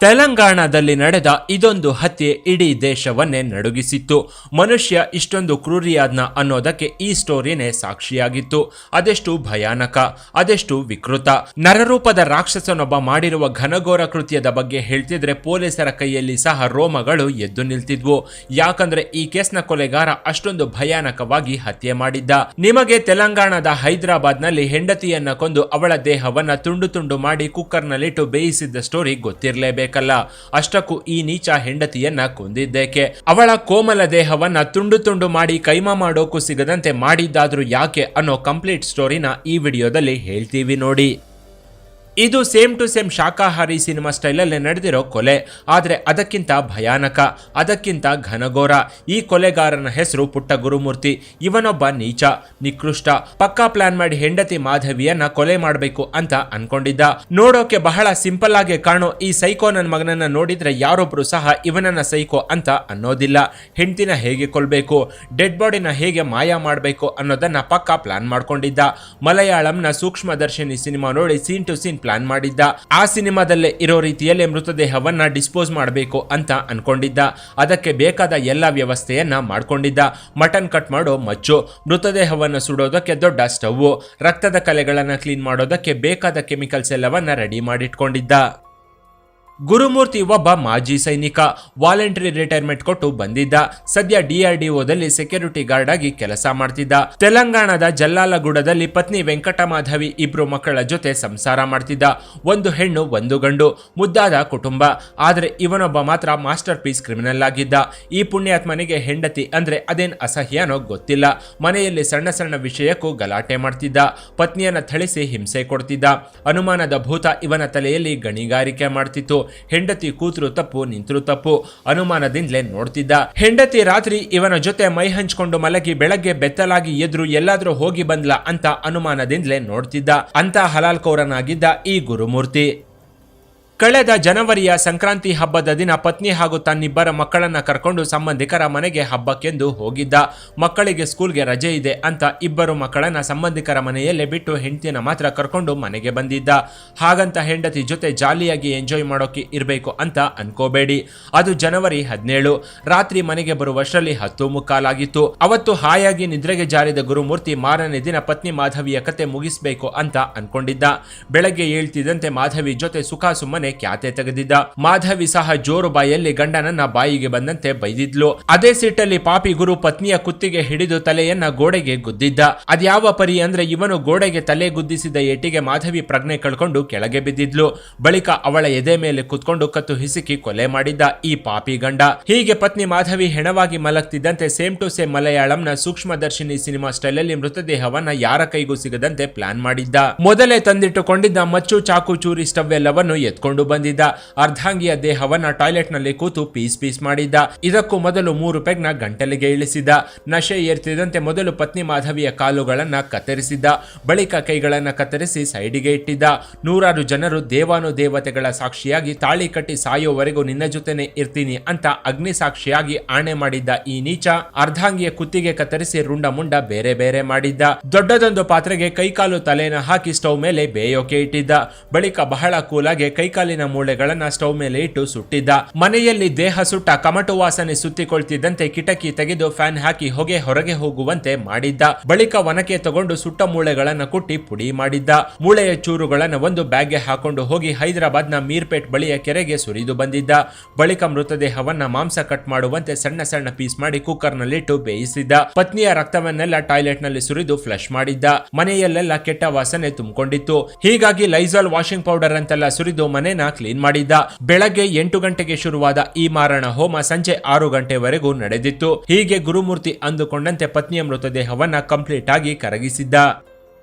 ತೆಲಂಗಾಣದಲ್ಲಿ ನಡೆದ ಇದೊಂದು ಹತ್ಯೆ ಇಡೀ ದೇಶವನ್ನೇ ನಡುಗಿಸಿತ್ತು. ಮನುಷ್ಯ ಇಷ್ಟೊಂದು ಕ್ರೂರಿಯಾದ್ನ ಅನ್ನೋದಕ್ಕೆ ಈ ಸ್ಟೋರಿನೇ ಸಾಕ್ಷಿಯಾಗಿತ್ತು. ಅದೆಷ್ಟು ಭಯಾನಕ, ಅದೆಷ್ಟು ವಿಕೃತ. ನರರೂಪದ ರಾಕ್ಷಸನೊಬ್ಬ ಮಾಡಿರುವ ಘನಘೋರ ಕೃತ್ಯದ ಬಗ್ಗೆ ಹೇಳ್ತಿದ್ರೆ ಪೊಲೀಸರ ಕೈಯಲ್ಲಿ ಸಹ ರೋಮಗಳು ಎದ್ದು ನಿಲ್ತಿದ್ವು. ಯಾಕಂದ್ರೆ ಈ ಕೇಸ್ನ ಕೊಲೆಗಾರ ಅಷ್ಟೊಂದು ಭಯಾನಕವಾಗಿ ಹತ್ಯೆ ಮಾಡಿದ್ದ. ನಿಮಗೆ ತೆಲಂಗಾಣದ ಹೈದರಾಬಾದ್ನಲ್ಲಿ ಹೆಂಡತಿಯನ್ನ ಕೊಂದು ಅವಳ ದೇಹವನ್ನ ತುಂಡು ತುಂಡು ಮಾಡಿ ಕುಕ್ಕರ್ನಲ್ಲಿಟ್ಟು ಬೇಯಿಸಿದ್ದ ಸ್ಟೋರಿ ಗೊತ್ತಿರಲೇಬೇಕು. ಅಷ್ಟಕ್ಕೂ ಈ ನೀಚ ಹೆಂಡತಿಯನ್ನ ಕೊಂದಿದ್ದೇಕೆ? ಅವಳ ಕೋಮಲ ದೇಹವನ್ನ ತುಂಡು ತುಂಡು ಮಾಡಿ ಕೈಮಾ ಮಾಡೋಕು ಸಿಗದಂತೆ ಮಾಡಿದ್ದಾದ್ರೂ ಯಾಕೆ ಅನ್ನೋ ಕಂಪ್ಲೀಟ್ ಸ್ಟೋರಿನ ಈ ವಿಡಿಯೋದಲ್ಲಿ ಹೇಳ್ತೀವಿ ನೋಡಿ. ಇದು ಸೇಮ್ ಟು ಸೇಮ್ ಶಾಕಾಹಾರಿ ಸಿನಿಮಾ ಸ್ಟೈಲಲ್ಲೇ ನಡೆದಿರೋ ಕೊಲೆ, ಆದರೆ ಅದಕ್ಕಿಂತ ಭಯಾನಕ, ಅದಕ್ಕಿಂತ ಘನಘೋರ. ಈ ಕೊಲೆಗಾರನ ಹೆಸರು ಪುಟ್ಟ ಗುರುಮೂರ್ತಿ. ಇವನೊಬ್ಬ ನೀಚ, ನಿಕೃಷ್ಟ, ಪಕ್ಕಾ ಪ್ಲಾನ್ ಮಾಡಿ ಹೆಂಡತಿ ಮಾಧವಿಯನ್ನ ಕೊಲೆ ಮಾಡಬೇಕು ಅಂತ ಅನ್ಕೊಂಡಿದ್ದ. ನೋಡೋಕೆ ಬಹಳ ಸಿಂಪಲ್ ಆಗಿ ಕಾಣೋ ಈ ಸೈಕೋ ನನ್ನ ಮಗನನ್ನ ನೋಡಿದ್ರೆ ಯಾರೊಬ್ರು ಸಹ ಇವನನ್ನ ಸೈಕೋ ಅಂತ ಅನ್ನೋದಿಲ್ಲ. ಹೆಂಡತಿನ ಹೇಗೆ ಕೊಲ್ಬೇಕು, ಡೆಡ್ ಬಾಡಿನ ಹೇಗೆ ಮಾಯ ಮಾಡಬೇಕು ಅನ್ನೋದನ್ನ ಪಕ್ಕಾ ಪ್ಲಾನ್ ಮಾಡ್ಕೊಂಡಿದ್ದ. ಮಲಯಾಳಂನ ಸೂಕ್ಷ್ಮದರ್ಶಿನಿ ಸಿನಿಮಾ ನೋಡಿ ಸೀನ್ ಟು ಸೀನ್ ಪ್ಲಾನ್ ಮಾಡಿದ್ದ. ಆ ಸಿನಿಮಾದಲ್ಲೇ ಇರೋ ರೀತಿಯಲ್ಲೇ ಮೃತದೇಹವನ್ನ ಡಿಸ್ಪೋಸ್ ಮಾಡಬೇಕು ಅಂತ ಅನ್ಕೊಂಡಿದ್ದ. ಅದಕ್ಕೆ ಬೇಕಾದ ಎಲ್ಲ ವ್ಯವಸ್ಥೆಯನ್ನ ಮಾಡ್ಕೊಂಡಿದ್ದ. ಮಟನ್ ಕಟ್ ಮಾಡೋ ಮಚ್ಚು, ಮೃತದೇಹವನ್ನು ಸುಡೋದಕ್ಕೆ ದೊಡ್ಡ ಸ್ಟವ್, ರಕ್ತದ ಕಲೆಗಳನ್ನ ಕ್ಲೀನ್ ಮಾಡೋದಕ್ಕೆ ಬೇಕಾದ ಕೆಮಿಕಲ್ಸ್ ಎಲ್ಲವನ್ನ ರೆಡಿ ಮಾಡಿಟ್ಕೊಂಡಿದ್ದ. ಗುರುಮೂರ್ತಿ ಒಬ್ಬ ಮಾಜಿ ಸೈನಿಕ, ವಾಲಂಟರಿ ರಿಟೈರ್ಮೆಂಟ್ ಕೊಟ್ಟು ಬಂದಿದ್ದ. ಸದ್ಯ DRDOದಲ್ಲಿ ಸೆಕ್ಯೂರಿಟಿ ಗಾರ್ಡ್ ಆಗಿ ಕೆಲಸ ಮಾಡ್ತಿದ್ದ. ತೆಲಂಗಾಣದ ಜಲ್ಲಾಲಗೂಡದಲ್ಲಿ ಪತ್ನಿ ವೆಂಕಟಮಾಧವಿ ಇಬ್ರು ಮಕ್ಕಳ ಜೊತೆ ಸಂಸಾರ ಮಾಡ್ತಿದ್ದ. ಒಂದು ಹೆಣ್ಣು ಒಂದು ಗಂಡು, ಮುದ್ದಾದ ಕುಟುಂಬ. ಆದ್ರೆ ಇವನೊಬ್ಬ ಮಾತ್ರ ಮಾಸ್ಟರ್ ಪೀಸ್ ಕ್ರಿಮಿನಲ್ ಆಗಿದ್ದ. ಈ ಪುಣ್ಯಾತ್ಮನಿಗೆ ಹೆಂಡತಿ ಅಂದ್ರೆ ಅದೇನ್ ಅಸಹ್ಯನೋ ಗೊತ್ತಿಲ್ಲ. ಮನೆಯಲ್ಲಿ ಸಣ್ಣ ಸಣ್ಣ ವಿಷಯಕ್ಕೂ ಗಲಾಟೆ ಮಾಡ್ತಿದ್ದ. ಪತ್ನಿಯನ್ನ ಥಳಿಸಿ ಹಿಂಸೆ ಕೊಡ್ತಿದ್ದ. ಅನುಮಾನದ ಭೂತ ಇವನ ತಲೆಯಲ್ಲಿ ಗಣಿಗಾರಿಕೆ ಮಾಡ್ತಿತ್ತು. ಹೆಂಡತಿ ಕೂತ್ರು ತಪ್ಪು, ನಿಂತರು ತಪ್ಪು, ಅನುಮಾನದಿಂದಲೇ ನೋಡ್ತಿದ್ದ. ಹೆಂಡತಿ ರಾತ್ರಿ ಇವನ ಜೊತೆ ಮೈ ಹಂಚ್ಕೊಂಡು ಮಲಗಿ ಬೆಳಗ್ಗೆ ಬೆತ್ತಲಾಗಿ ಎದ್ರು ಎಲ್ಲಾದ್ರೂ ಹೋಗಿ ಬಂದ್ಲ ಅಂತ ಅನುಮಾನದಿಂದಲೇ ನೋಡ್ತಿದ್ದ. ಅಂತ ಹಲಾಲ್ಕೋರನಾಗಿದ್ದ ಈ ಗುರುಮೂರ್ತಿ. ಕಳೆದ ಜನವರಿಯ ಸಂಕ್ರಾಂತಿ ಹಬ್ಬದ ದಿನ ಪತ್ನಿ ಹಾಗೂ ತನ್ನಿಬ್ಬರ ಮಕ್ಕಳನ್ನ ಕರ್ಕೊಂಡು ಸಂಬಂಧಿಕರ ಮನೆಗೆ ಹಬ್ಬಕ್ಕೆಂದು ಹೋಗಿದ್ದ. ಮಕ್ಕಳಿಗೆ ಸ್ಕೂಲ್ಗೆ ರಜೆ ಇದೆ ಅಂತ ಇಬ್ಬರು ಮಕ್ಕಳನ್ನ ಸಂಬಂಧಿಕರ ಮನೆಯಲ್ಲೇ ಬಿಟ್ಟು ಹೆಂಡತಿನ ಮಾತ್ರ ಕರ್ಕೊಂಡು ಮನೆಗೆ ಬಂದಿದ್ದ. ಹಾಗಂತ ಹೆಂಡತಿ ಜೊತೆ ಜಾಲಿಯಾಗಿ ಎಂಜಾಯ್ ಮಾಡೋಕೆ ಇರಬೇಕು ಅಂತ ಅನ್ಕೋಬೇಡಿ. ಅದು ಜನವರಿ 17. ರಾತ್ರಿ ಮನೆಗೆ ಬರುವಷ್ಟರಲ್ಲಿ 10:15 ಅವತ್ತು ಹಾಯಾಗಿ ನಿದ್ರೆಗೆ ಜಾರಿದ ಗುರುಮೂರ್ತಿ ಮಾರನೇ ದಿನ ಪತ್ನಿ ಮಾಧವಿಯ ಕತೆ ಮುಗಿಸ್ಬೇಕು ಅಂತ ಅನ್ಕೊಂಡಿದ್ದ. ಬೆಳಗ್ಗೆ ಏಳ್ತಿದ್ದಂತೆ ಮಾಧವಿ ಜೊತೆ ಸುಖ ಸುಮ್ಮನೆ ಕ್ಯಾತೆ ತೆಗೆದಿದ್ದ. ಮಾಧವಿ ಸಹ ಜೋರು ಬಾಯಲ್ಲಿ ಗಂಡನನ್ನ ಬಾಯಿಗೆ ಬಂದಂತೆ ಬೈದಿದ್ಲು. ಅದೇ ಸಿಟ್ಟಲ್ಲಿ ಪಾಪಿ ಗುರು ಪತ್ನಿಯ ಕುತ್ತಿಗೆ ಹಿಡಿದು ತಲೆಯನ್ನ ಗೋಡೆಗೆ ಗುದ್ದಿದ್ದ. ಅದ್ಯಾವ ಪರಿ ಅಂದ್ರೆ ಇವನು ಗೋಡೆಗೆ ತಲೆ ಗುದ್ದಿಸಿದ ಏಟಿಗೆ ಮಾಧವಿ ಪ್ರಜ್ಞೆ ಕಳ್ಕೊಂಡು ಕೆಳಗೆ ಬಿದ್ದಿದ್ಲು. ಬಳಿಕ ಅವಳ ಎದೆ ಮೇಲೆ ಕುತ್ಕೊಂಡು ಕತ್ತು ಹಿಸುಕಿ ಕೊಲೆ ಮಾಡಿದ್ದ ಈ ಪಾಪಿ ಗಂಡ. ಹೀಗೆ ಪತ್ನಿ ಮಾಧವಿ ಹೆಣವಾಗಿ ಮಲಗ್ತಿದ್ದಂತೆ ಸೇಮ್ ಟು ಸೇಮ್ ಮಲಯಾಳಂನ ಸೂಕ್ಷ್ಮದರ್ಶಿನಿ ಸಿನಿಮಾ ಸ್ಟೈಲಲ್ಲಿ ಮೃತದೇಹವನ್ನ ಯಾರ ಕೈಗೂ ಸಿಗದಂತೆ ಪ್ಲಾನ್ ಮಾಡಿದ್ದ. ಮೊದಲೇ ತಂದಿಟ್ಟುಕೊಂಡಿದ್ದ ಮಚ್ಚು, ಚಾಕು, ಚೂರಿ, ಸ್ಟವ್ ಎಲ್ಲವನ್ನು ಎತ್ಕೊಂಡು ಬಂದಿದ್ದ. ಅರ್ಧಾಂಗಿಯ ದೇಹವನ್ನ ಟಾಯ್ಲೆಟ್ ನಲ್ಲಿ ಕೂತು ಪೀಸ್ ಪೀಸ್ ಮಾಡಿದ್ದ. ಇದಕ್ಕೂ ಮೊದಲು 3 ಪೆಗ್ನ ಗಂಟಲಿಗೆ ಇಳಿಸಿದ್ದ. ನಶೆ ಏರ್ತಿದಂತೆ ಮೊದಲು ಪತ್ನಿ ಮಾಧವಿಯ ಕಾಲುಗಳನ್ನ ಕತ್ತರಿಸಿದ್ದ. ಬಳಿಕ ಕೈಗಳನ್ನ ಕತ್ತರಿಸಿ ಸೈಡಿಗೆ ಇಟ್ಟಿದ್ದ. ನೂರಾರು ಜನರು ದೇವಾನುದೇವತೆಗಳ ಸಾಕ್ಷಿಯಾಗಿ ತಾಳಿ ಕಟ್ಟಿ ಸಾಯೋವರೆಗೂ ನಿನ್ನ ಜೊತೆನೆ ಇರ್ತೀನಿ ಅಂತ ಅಗ್ನಿ ಸಾಕ್ಷಿಯಾಗಿ ಆಣೆ ಮಾಡಿದ್ದ ಈ ನೀಚ ಅರ್ಧಾಂಗಿಯ ಕುತ್ತಿಗೆ ಕತ್ತರಿಸಿ ರುಂಡ ಮುಂಡ ಬೇರೆ ಬೇರೆ ಮಾಡಿದ್ದ. ದೊಡ್ಡದೊಂದು ಪಾತ್ರೆಗೆ ಕೈಕಾಲು ತಲೆನ ಹಾಕಿ ಸ್ಟವ್ ಮೇಲೆ ಬೇಯೋಕೆ ಇಟ್ಟಿದ್ದ. ಬಳಿಕ ಬಹಳ ಕೂಲಾಗಿ ಕೈಕಾಲಿನ ಮೂಳೆಗಳನ್ನ ಸ್ಟವ್ ಮೇಲೆ ಇಟ್ಟು ಸುಟ್ಟಿದ್ದ. ಮನೆಯಲ್ಲಿ ದೇಹ ಸುಟ್ಟ ಕಮಟು ವಾಸನೆ ಸುತ್ತಿಕೊಳ್ತಿದ್ದಂತೆ ಕಿಟಕಿ ತೆಗೆದು ಫ್ಯಾನ್ ಹಾಕಿ ಹೊಗೆ ಹೊರಗೆ ಹೋಗುವಂತೆ ಮಾಡಿದ್ದ. ಬಳಿಕ ಒನಕೆ ತಗೊಂಡು ಸುಟ್ಟ ಮೂಳೆಗಳನ್ನ ಕುಟ್ಟಿ ಪುಡಿ ಮಾಡಿದ್ದ. ಮೂಳೆಯ ಚೂರುಗಳನ್ನ ಒಂದು ಬ್ಯಾಗ್ಗೆ ಹಾಕೊಂಡು ಹೋಗಿ ಹೈದರಾಬಾದ್ನ ಮೀರ್ಪೇಟ್ ಬಳಿಯ ಕೆರೆಗೆ ಸುರಿದು ಬಂದಿದ್ದ. ಬಳಿಕ ಮೃತದೇಹವನ್ನ ಮಾಂಸ ಕಟ್ ಮಾಡುವಂತೆ ಸಣ್ಣ ಸಣ್ಣ ಪೀಸ್ ಮಾಡಿ ಕುಕ್ಕರ್ನಲ್ಲಿಟ್ಟು ಬೇಯಿಸಿದ್ದ. ಪತ್ನಿಯ ರಕ್ತವನ್ನೆಲ್ಲ ಟಾಯ್ಲೆಟ್ ನಲ್ಲಿ ಸುರಿದು ಫ್ಲಶ್ ಮಾಡಿದ್ದ. ಮನೆಯಲ್ಲೆಲ್ಲ ಕೆಟ್ಟ ವಾಸನೆ ತುಂಬಿಕೊಂಡಿತ್ತು. ಹೀಗಾಗಿ ಲೈಸಾಲ್ ವಾಷಿಂಗ್ ಪೌಡರ್ ಅಂತೆಲ್ಲ ಸುರಿದು ಮನೆನ ಕ್ಲೀನ್ ಮಾಡಿದ್ದ. ಬೆಳಗ್ಗೆ 8 ಗಂಟೆಗೆ ಶುರುವಾದ ಈ ಮಾರಣ ಹೋಮ ಸಂಜೆ 6 ಗಂಟೆವರೆಗೂ ನಡೆದಿತ್ತು. ಹೀಗೆ ಗುರುಮೂರ್ತಿ ಅಂದುಕೊಂಡಂತೆ ಪತ್ನಿಯ ಮೃತದೇಹವನ್ನ ಕಂಪ್ಲೀಟ್ ಆಗಿ ಕರಗಿಸಿದ್ದ.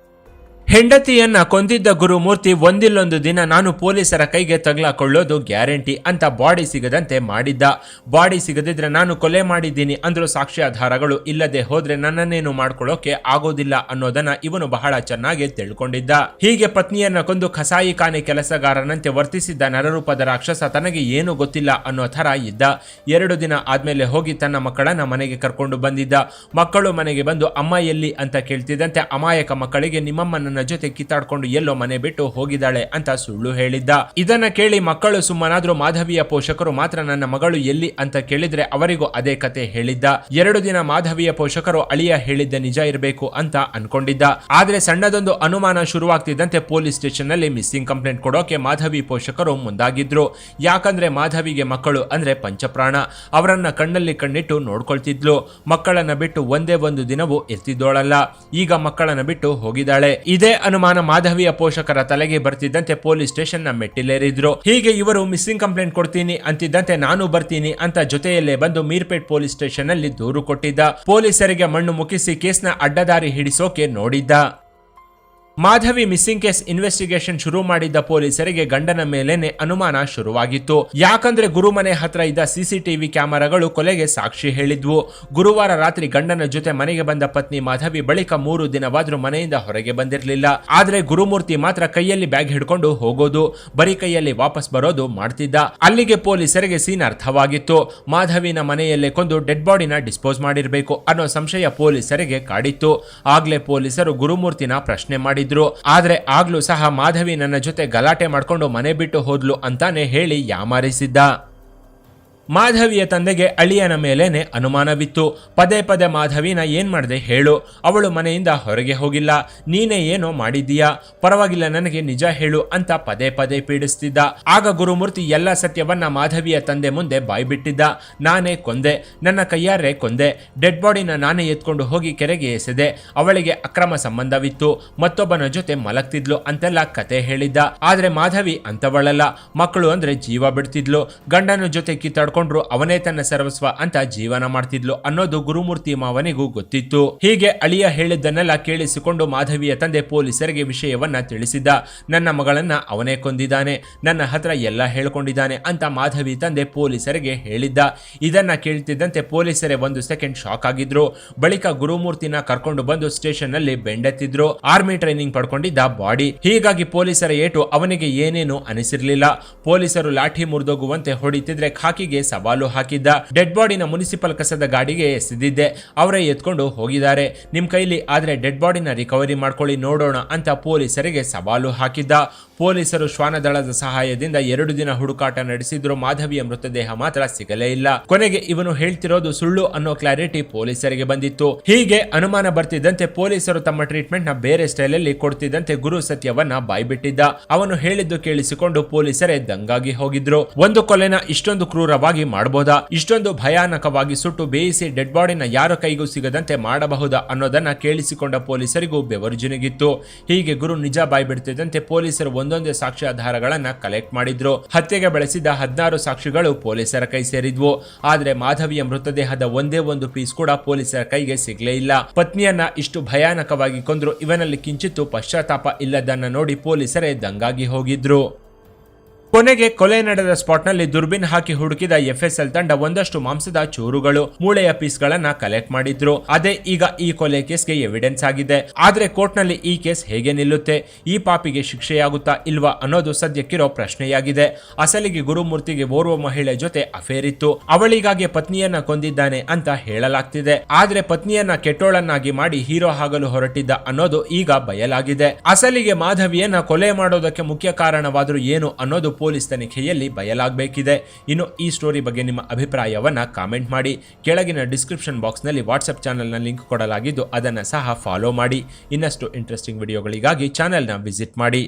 ಹೆಂಡತಿಯನ್ನ ಕೊಂದಿದ್ದ ಗುರುಮೂರ್ತಿ ಒಂದಿಲ್ಲೊಂದು ದಿನ ನಾನು ಪೊಲೀಸರ ಕೈಗೆ ತಗಲಾಕೊಳ್ಳೋದು ಗ್ಯಾರಂಟಿ ಅಂತ ಬಾಡಿ ಸಿಗದಂತೆ ಮಾಡಿದ್ದ. ಬಾಡಿ ಸಿಗದಿದ್ರೆ ನಾನು ಕೊಲೆ ಮಾಡಿದ್ದೀನಿ ಅಂದ್ರೂ ಸಾಕ್ಷ್ಯಾಧಾರಗಳು ಇಲ್ಲದೆ ಹೋದ್ರೆ ನನ್ನನ್ನೇನು ಮಾಡ್ಕೊಳ್ಳೋಕೆ ಆಗೋದಿಲ್ಲ ಅನ್ನೋದನ್ನ ಇವನು ಬಹಳ ಚೆನ್ನಾಗಿ ತಿಳ್ಕೊಂಡಿದ್ದ. ಹೀಗೆ ಪತ್ನಿಯನ್ನ ಕೊಂದು ಕಸಾಯಿ ಖಾನೆ ಕೆಲಸಗಾರನಂತೆ ವರ್ತಿಸಿದ್ದ ನರರೂಪದ ರಾಕ್ಷಸ ತನಗೆ ಏನು ಗೊತ್ತಿಲ್ಲ ಅನ್ನೋ ತರ ಇದ್ದ. 2 ದಿನ ಆದ್ಮೇಲೆ ಹೋಗಿ ತನ್ನ ಮಕ್ಕಳನ್ನ ಮನೆಗೆ ಕರ್ಕೊಂಡು ಬಂದಿದ್ದ. ಮಕ್ಕಳು ಮನೆಗೆ ಬಂದು ಅಮ್ಮ ಎಲ್ಲಿ ಅಂತ ಕೇಳ್ತಿದ್ದಂತೆ ಅಮಾಯಕ ಮಕ್ಕಳಿಗೆ ನಿಮ್ಮಮ್ಮನನ್ನ ನನ್ನ ಜೊತೆ ಕಿತ್ತಾಡ್ಕೊಂಡು ಎಲ್ಲೋ ಮನೆ ಬಿಟ್ಟು ಹೋಗಿದ್ದಾಳೆ ಅಂತ ಸುಳ್ಳು ಹೇಳಿದ್ದ. ಇದನ್ನ ಕೇಳಿ ಮಕ್ಕಳು ಸುಮ್ಮನಾದ್ರೂ ಮಾಧವಿಯ ಪೋಷಕರು ಮಾತ್ರ ನನ್ನ ಮಗಳು ಎಲ್ಲಿ ಅಂತ ಕೇಳಿದ್ರೆ ಅವರಿಗೂ ಅದೇ ಕತೆ ಹೇಳಿದ್ದ. 2 ದಿನ ಮಾಧವಿಯ ಪೋಷಕರು ಅಳಿಯ ಹೇಳಿದ್ದ ನಿಜ ಇರಬೇಕು ಅಂತ ಅನ್ಕೊಂಡಿದ್ದ. ಆದ್ರೆ ಸಣ್ಣದೊಂದು ಅನುಮಾನ ಶುರುವಾಗ್ತಿದ್ದಂತೆ ಪೊಲೀಸ್ ಸ್ಟೇಷನ್ ನಲ್ಲಿ ಮಿಸ್ಸಿಂಗ್ ಕಂಪ್ಲೇಂಟ್ ಕೊಡೋಕೆ ಮಾಧವಿ ಪೋಷಕರು ಮುಂದಾಗಿದ್ರು. ಯಾಕಂದ್ರೆ ಮಾಧವಿಗೆ ಮಕ್ಕಳು ಅಂದ್ರೆ ಪಂಚಪ್ರಾಣ. ಅವರನ್ನ ಕಣ್ಣಲ್ಲಿ ಕಣ್ಣಿಟ್ಟು ನೋಡ್ಕೊಳ್ತಿದ್ಲು. ಮಕ್ಕಳನ್ನ ಬಿಟ್ಟು ಒಂದೇ ಒಂದು ದಿನವೂ ಎತ್ತಿದ್ದೋಳಲ್ಲ. ಈಗ ಮಕ್ಕಳನ್ನ ಬಿಟ್ಟು ಹೋಗಿದ್ದಾಳೆ. ಇದೇ ಅನುಮಾನ ಮಾಧವಿಯ ಪೋಷಕರ ತಲೆಗೆ ಬರ್ತಿದ್ದಂತೆ ಪೊಲೀಸ್ ಸ್ಟೇಷನ್ ನ ಮೆಟ್ಟಿಲೇರಿದ್ರು. ಹೀಗೆ ಇವರು ಮಿಸ್ಸಿಂಗ್ ಕಂಪ್ಲೇಂಟ್ ಕೊಡ್ತೀನಿ ಅಂತಿದ್ದಂತೆ ನಾನು ಬರ್ತೀನಿ ಅಂತ ಜೊತೆಯಲ್ಲೇ ಬಂದು ಮೀರ್ಪೇಟ್ ಪೊಲೀಸ್ ಸ್ಟೇಷನ್ ನಲ್ಲಿ ದೂರು ಕೊಟ್ಟಿದ್ದ. ಪೊಲೀಸರಿಗೆ ಮಣ್ಣು ಮುಕ್ಕಿಸಿ ಕೇಸ್ನ ಅಡ್ಡದಾರಿ ಹಿಡಿಸೋಕೆ ನೋಡಿದ್ದ. ಮಾಧವಿ ಮಿಸ್ಸಿಂಗ್ ಕೇಸ್ ಇನ್ವೆಸ್ಟಿಗೇಷನ್ ಶುರು ಮಾಡಿದ್ದ ಪೊಲೀಸರಿಗೆ ಗಂಡನ ಮೇಲೇನೆ ಅನುಮಾನ ಶುರುವಾಗಿತ್ತು. ಯಾಕಂದ್ರೆ ಗುರುಮನೆ ಹತ್ರ ಇದ್ದ ಸಿಸಿಟಿವಿ ಕ್ಯಾಮೆರಾಗಳು ಕೊಲೆಗೆ ಸಾಕ್ಷಿ ಹೇಳಿದ್ವು. ಗುರುವಾರ ರಾತ್ರಿ ಗಂಡನ ಜೊತೆ ಮನೆಗೆ ಬಂದ ಪತ್ನಿ ಮಾಧವಿ ಬಳಿಕ 3 ದಿನವಾದ್ರೂ ಮನೆಯಿಂದ ಹೊರಗೆ ಬಂದಿರಲಿಲ್ಲ. ಆದ್ರೆ ಗುರುಮೂರ್ತಿ ಮಾತ್ರ ಕೈಯಲ್ಲಿ ಬ್ಯಾಗ್ ಹಿಡ್ಕೊಂಡು ಹೋಗೋದು, ಬರೀ ಕೈಯಲ್ಲಿ ವಾಪಸ್ ಬರೋದು ಮಾಡ್ತಿದ್ದ. ಅಲ್ಲಿಗೆ ಪೊಲೀಸರಿಗೆ ಸೀನ್ ಅರ್ಥವಾಗಿತ್ತು. ಮಾಧವಿನ ಮನೆಯಲ್ಲೇ ಕೊಂದು ಡೆಡ್ ಬಾಡಿನ ಡಿಸ್ಪೋಸ್ ಮಾಡಿರ್ಬೇಕು ಅನ್ನೋ ಸಂಶಯ ಪೊಲೀಸರಿಗೆ ಕಾಡಿತ್ತು. ಆಗ್ಲೇ ಪೊಲೀಸರು ಗುರುಮೂರ್ತಿನ ಪ್ರಶ್ನೆ ಮಾಡಿದ್ರು. ಆದ್ರೆ ಆಗ್ಲೂ ಸಹ ಮಾಧವಿ ನನ್ನ ಜೊತೆ ಗಲಾಟೆ ಮಾಡ್ಕೊಂಡು ಮನೆ ಬಿಟ್ಟು ಹೋದ್ಲು ಅಂತಾನೆ ಹೇಳಿ ಯಾಮಾರಿಸಿದ್ದ. ಮಾಧವಿಯ ತಂದೆಗೆ ಅಳಿಯನ ಮೇಲೇನೆ ಅನುಮಾನವಿತ್ತು. ಪದೇ ಪದೇ ಮಾಧವಿನ ಏನ್ ಮಾಡ್ದೆ ಹೇಳು, ಅವಳು ಮನೆಯಿಂದ ಹೊರಗೆ ಹೋಗಿಲ್ಲ, ನೀನೇ ಏನೋ ಮಾಡಿದ್ದೀಯಾ, ಪರವಾಗಿಲ್ಲ ನನಗೆ ನಿಜ ಹೇಳು ಅಂತ ಪದೇ ಪದೇ ಪೀಡಿಸ್ತಿದ್ದ. ಆಗ ಗುರುಮೂರ್ತಿ ಎಲ್ಲ ಸತ್ಯವನ್ನ ಮಾಧವಿಯ ತಂದೆ ಮುಂದೆ ಬಾಯ್ಬಿಟ್ಟಿದ್ದ. ನಾನೇ ಕೊಂದೆ, ನನ್ನ ಕೈಯಾರೆ ಕೊಂದೆ, ಡೆಡ್ ಬಾಡಿನ ನಾನೇ ಎತ್ಕೊಂಡು ಹೋಗಿ ಕೆರೆಗೆ ಎಸೆದೆ, ಅವಳಿಗೆ ಅಕ್ರಮ ಸಂಬಂಧವಿತ್ತು, ಮತ್ತೊಬ್ಬನ ಜೊತೆ ಮಲಗ್ತಿದ್ಲು ಅಂತೆಲ್ಲ ಕತೆ ಹೇಳಿದ್ದ. ಆದ್ರೆ ಮಾಧವಿ ಅಂತವಳಲ್ಲ. ಮಕ್ಕಳು ಅಂದ್ರೆ ಜೀವ ಬಿಡ್ತಿದ್ಲು. ಗಂಡನ ಜೊತೆ ಕಿತ್ತಾಡ್ಕೊಂಡು ಅವನೇ ತನ್ನ ಸರ್ವಸ್ವ ಅಂತ ಜೀವನ ಮಾಡ್ತಿದ್ಲು ಅನ್ನೋದು ಗುರುಮೂರ್ತಿ ಮಾವನಿಗೂ ಗೊತ್ತಿತ್ತು. ಹೀಗೆ ಅಳಿಯ ಹೇಳಿದ್ದನ್ನೆಲ್ಲ ಕೇಳಿಸಿಕೊಂಡು ಮಾಧವಿಯ ತಂದೆ ಪೊಲೀಸರಿಗೆ ವಿಷಯವನ್ನ ತಿಳಿಸಿದ್ದ. ನನ್ನ ಮಗಳನ್ನ ಅವನೇ ಕೊಂದಿದ್ದಾನೆ, ನನ್ನ ಹತ್ರ ಎಲ್ಲ ಹೇಳ್ಕೊಂಡಿದ್ದಾನೆ ಅಂತ ಮಾಧವಿ ತಂದೆ ಪೊಲೀಸರಿಗೆ ಹೇಳಿದ್ದ. ಇದನ್ನ ಕೇಳ್ತಿದ್ದಂತೆ ಪೊಲೀಸರೇ 1 ಸೆಕೆಂಡ್ ಶಾಕ್ ಆಗಿದ್ರು. ಬಳಿಕ ಗುರುಮೂರ್ತಿನ ಕರ್ಕೊಂಡು ಬಂದು ಸ್ಟೇಷನ್ ನಲ್ಲಿ ಬೆಂಡೆತ್ತಿದ್ರು. ಆರ್ಮಿ ಟ್ರೈನಿಂಗ್ ಪಡ್ಕೊಂಡಿದ್ದ ಬಾಡಿ. ಹೀಗಾಗಿ ಪೊಲೀಸರ ಏಟು ಅವನಿಗೆ ಏನೇನು ಅನಿಸಿರ್ಲಿಲ್ಲ. ಪೊಲೀಸರು ಲಾಠಿ ಮುರಿದೋಗುವಂತೆ ಹೊಡಿತಿದ್ರೆ ಖಾಕಿಗೆ ಸವಾಲು ಹಾಕಿದ್ದ. ಡೆಡ್ ಬಾಡಿನ ಮುನಿಸಿಪಲ್ ಕಸದ ಗಾಡಿಗೆ ಎಸೆದಿದ್ದೆ, ಅವರೇ ಎತ್ಕೊಂಡು ಹೋಗಿದ್ದಾರೆ, ನಿಮ್ ಕೈಲಿ ಆದ್ರೆ ಡೆಡ್ ಬಾಡಿನ ರಿಕವರಿ ಮಾಡ್ಕೊಳ್ಳಿ ನೋಡೋಣ ಅಂತ ಪೊಲೀಸರಿಗೆ ಸವಾಲು ಹಾಕಿದ್ದ. ಪೊಲೀಸರು ಶ್ವಾನದಳದ ಸಹಾಯದಿಂದ 2 ದಿನ ಹುಡುಕಾಟ ನಡೆಸಿದ್ರು. ಮಾಧವಿಯ ಮೃತದೇಹ ಮಾತ್ರ ಸಿಗಲೇ ಇಲ್ಲ. ಕೊನೆಗೆ ಇವನು ಹೇಳ್ತಿರೋದು ಸುಳ್ಳು ಅನ್ನೋ ಕ್ಲಾರಿಟಿ ಪೊಲೀಸರಿಗೆ ಬಂದಿತ್ತು. ಹೀಗೆ ಅನುಮಾನ ಬರ್ತಿದ್ದಂತೆ ಪೊಲೀಸರು ತಮ್ಮ ಟ್ರೀಟ್ಮೆಂಟ್ ನ ಬೇರೆ ಸ್ಟೈಲ್ ಅಲ್ಲಿ ಕೊಡ್ತಿದ್ದಂತೆ ಗುರು ಸತ್ಯವನ್ನ ಬಾಯ್ಬಿಟ್ಟಿದ್ದ. ಅವನು ಹೇಳಿದ್ದು ಕೇಳಿಸಿಕೊಂಡು ಪೊಲೀಸರೇ ದಂಗಾಗಿ ಹೋಗಿದ್ರು. ಒಂದು ಕೊಲೆನ ಇಷ್ಟೊಂದು ಕ್ರೂರವಾಗಿ ಮಾಡಬಹುದಾ, ಇಷ್ಟೊಂದು ಭಯಾನಕವಾಗಿ ಸುಟ್ಟು ಬೇಯಿಸಿ ಡೆಡ್ ಬಾಡಿನ ಯಾರ ಕೈಗೂ ಸಿಗದಂತೆ ಮಾಡಬಹುದಾ ಅನ್ನೋದನ್ನ ಕೇಳಿಸಿಕೊಂಡ ಪೊಲೀಸರಿಗೂ ಬೆವರು ಜಿನುಗಿತ್ತು. ಹೀಗೆ ಗುರು ನಿಜ ಬಾಯ್ಬಿಡ್ತಿದ್ದಂತೆ ಪೊಲೀಸರು ಒಂದೊಂದೇ ಸಾಕ್ಷ್ಯಾಧಾರಗಳನ್ನ ಕಲೆಕ್ಟ್ ಮಾಡಿದ್ರು. ಹತ್ಯೆಗೆ ಬಳಸಿದ 16 ಸಾಕ್ಷಿಗಳು ಪೊಲೀಸರ ಕೈ ಸೇರಿದ್ವು. ಆದ್ರೆ ಮಾಧವಿಯ ಮೃತದೇಹದ ಒಂದೇ ಒಂದು ಪೀಸ್ ಕೂಡ ಪೊಲೀಸರ ಕೈಗೆ ಸಿಗ್ಲೇ ಇಲ್ಲ. ಪತ್ನಿಯನ್ನ ಇಷ್ಟು ಭಯಾನಕವಾಗಿ ಕೊಂದ್ರು, ಇವನಲ್ಲಿ ಕಿಂಚಿತ್ತು ಪಶ್ಚಾತ್ತಾಪ ಇಲ್ಲದನ್ನ ನೋಡಿ ಪೊಲೀಸರೇ ದಂಗಾಗಿ ಹೋಗಿದ್ರು. ಕೊನೆಗೆ ಕೊಲೆ ನಡೆದ ಸ್ಪಾಟ್ ನಲ್ಲಿ ದುರ್ಬಿನ್ ಹಾಕಿ ಹುಡುಕಿದ FSL ತಂಡ ಒಂದಷ್ಟು ಮಾಂಸದ ಚೂರುಗಳು, ಮೂಳೆಯ ಪೀಸ್ಗಳನ್ನ ಕಲೆಕ್ಟ್ ಮಾಡಿದ್ರು. ಅದೇ ಈಗ ಈ ಕೊಲೆ ಕೇಸ್ಗೆ ಎವಿಡೆನ್ಸ್ ಆಗಿದೆ. ಆದ್ರೆ ಕೋರ್ಟ್ ನಲ್ಲಿ ಈ ಕೇಸ್ ಹೇಗೆ ನಿಲ್ಲುತ್ತೆ, ಈ ಪಾಪಿಗೆ ಶಿಕ್ಷೆಯಾಗುತ್ತಾ ಇಲ್ವಾ ಅನ್ನೋದು ಸದ್ಯಕ್ಕಿರೋ ಪ್ರಶ್ನೆಯಾಗಿದೆ. ಅಸಲಿಗೆ ಗುರುಮೂರ್ತಿಗೆ ಓರ್ವ ಮಹಿಳೆ ಜೊತೆ ಅಫೇರ್ ಇತ್ತು. ಅವಳಿಗಾಗಿ ಪತ್ನಿಯನ್ನ ಕೊಂದಿದ್ದಾನೆ ಅಂತ ಹೇಳಲಾಗ್ತಿದೆ. ಆದ್ರೆ ಪತ್ನಿಯನ್ನ ಕೆಟ್ಟೋಳನ್ನಾಗಿ ಮಾಡಿ ಹೀರೋ ಆಗಲು ಹೊರಟಿದ್ದ ಅನ್ನೋದು ಈಗ ಬಯಲಾಗಿದೆ. ಅಸಲಿಗೆ ಮಾಧವಿಯನ್ನ ಕೊಲೆ ಮಾಡೋದಕ್ಕೆ ಮುಖ್ಯ ಕಾರಣವಾದರೂ ಏನು ಅನ್ನೋದು ಪೊಲೀಸ್ ತನಿಖೆಯಲ್ಲಿ ಬಯಲಾಗಬೇಕಿದೆ. ಇನ್ನು ಈ ಸ್ಟೋರಿ ಬಗ್ಗೆ ನಿಮ್ಮ ಅಭಿಪ್ರಾಯವನ್ನ ಕಾಮೆಂಟ್ ಮಾಡಿ. ಕೆಳಗಿನ ಡಿಸ್ಕ್ರಿಪ್ಷನ್ ಬಾಕ್ಸ್ ನಲ್ಲಿ ವಾಟ್ಸ್ಆಪ್ ಚಾನೆಲ್ ನ ಲಿಂಕ್ ಕೊಡಲಾಗಿದ್ದು ಅದನ್ನ ಸಹ ಫಾಲೋ ಮಾಡಿ. ಇನ್ನಷ್ಟು ಇಂಟ್ರೆಸ್ಟಿಂಗ್ ವಿಡಿಯೋಗಳಿಗಾಗಿ ಚಾನೆಲ್ ನ ವಿಸಿಟ್ ಮಾಡಿ.